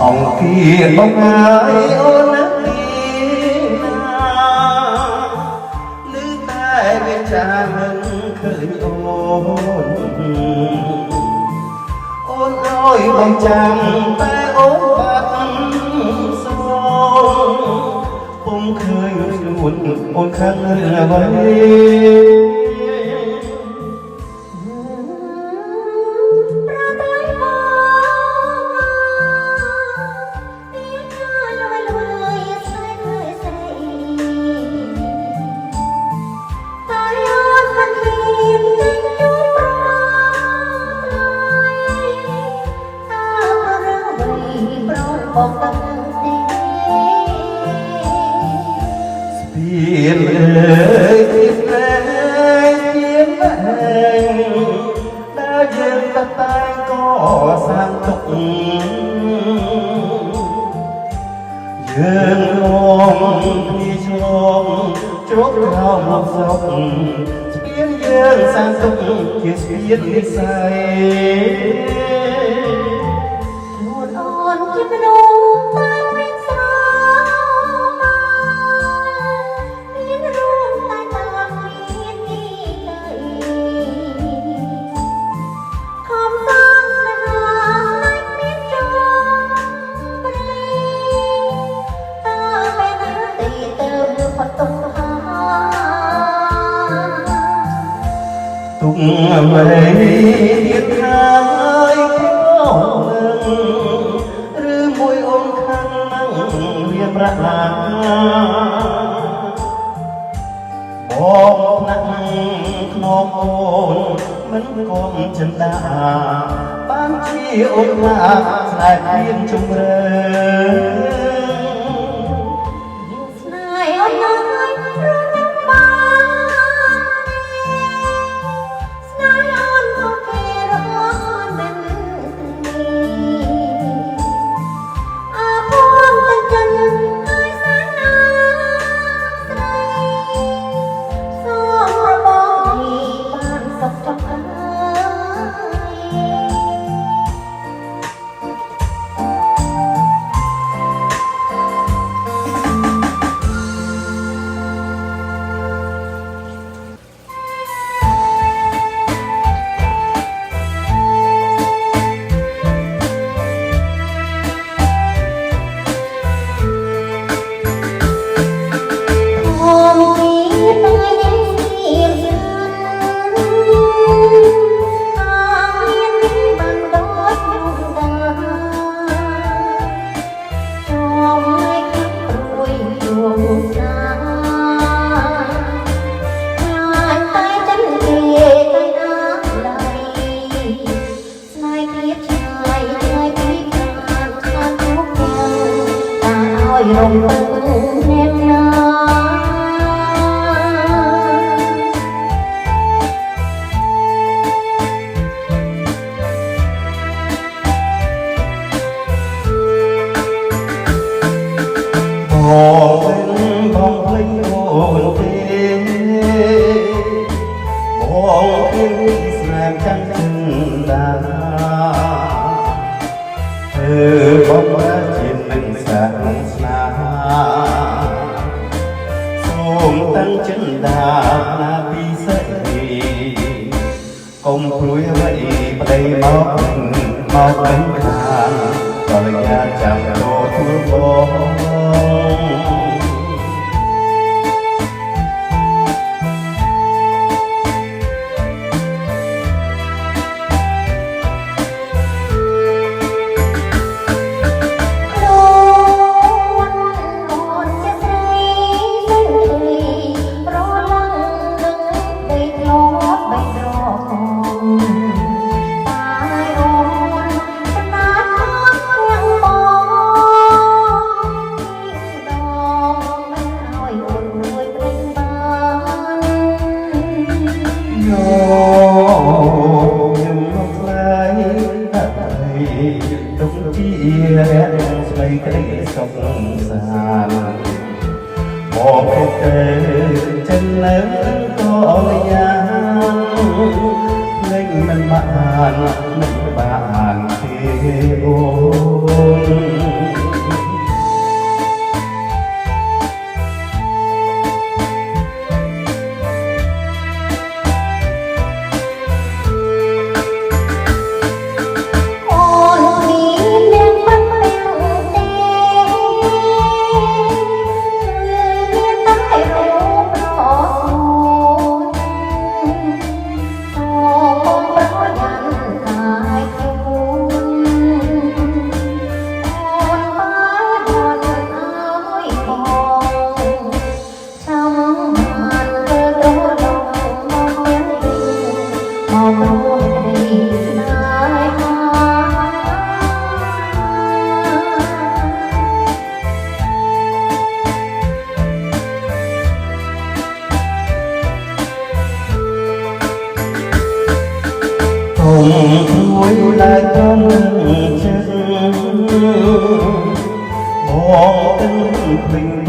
អង្គាបងហើយអូនណាលឺតែវាចាមិនឃើញអូនអើយបងចាំតែអូនបាត់សងពុំឃើញខ្លួនអូនខាងរឿងអ្វីស្ពានអើយទីស្នេហ៍ជាមែងដែលយើងតែក៏សាងទុកយើងលងពីឆ្លងជោគក្រោមមកសោកស្ពានយើងសាងទុកជាស្ពាននិស្ស័យអូនជាមនុស្សតែមានស្រមានរួមតែតាមមាននេះទៅខំសាងស្នេហាមិនមានចងព្រៃតើពេលណាទីទៅផុតទុកហាទុកអ្វីទៀតហើយប្រនឹងមួយអូនខាងនឹងរៀបរាបងណាស់ក្នុងអូនមិនគំចិន្តាបានជាអូនណាស្នេហ៍មានជំរឿស្នេហ៍អូនណាស់រំលឹកបានស្នេហ៍អូនក៏គេរកមិនរំពឹងអ្នកណាបងភ្លេចអូនទេបងភ្លេចស្នេហ៍ចាំចិនដាបងមកជានឹងសាស្នាសូមតាំងចិនដាណាពីសេរីកុំព្រួយអ្វីប្តីមកវិញខាងក៏លយ៉ាចាំចូលធ្វើបងទុកជារាក់ស្ដីក្តីសុខសាន្តមកទៅចិននៅក៏យ៉ាងភ្លេចមិនបានទេអូន vui là trong chân mong tình bình